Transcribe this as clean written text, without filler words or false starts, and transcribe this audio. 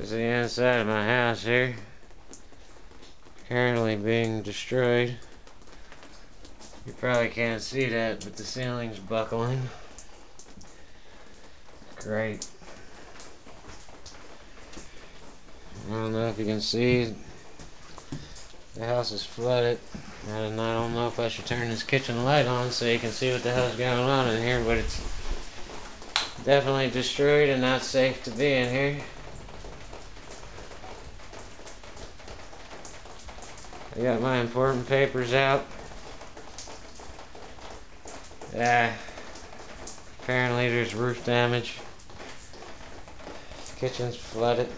This is the inside of my house here. Currently being destroyed. You probably can't see that, but the ceiling's buckling. Great. I don't know if you can see. The house is flooded. And I don't know if I should turn this kitchen light on so you can see what the hell's going on in here, but it's definitely destroyed and not safe to be in here. I got my important papers out. Apparently there's roof damage. The kitchen's flooded.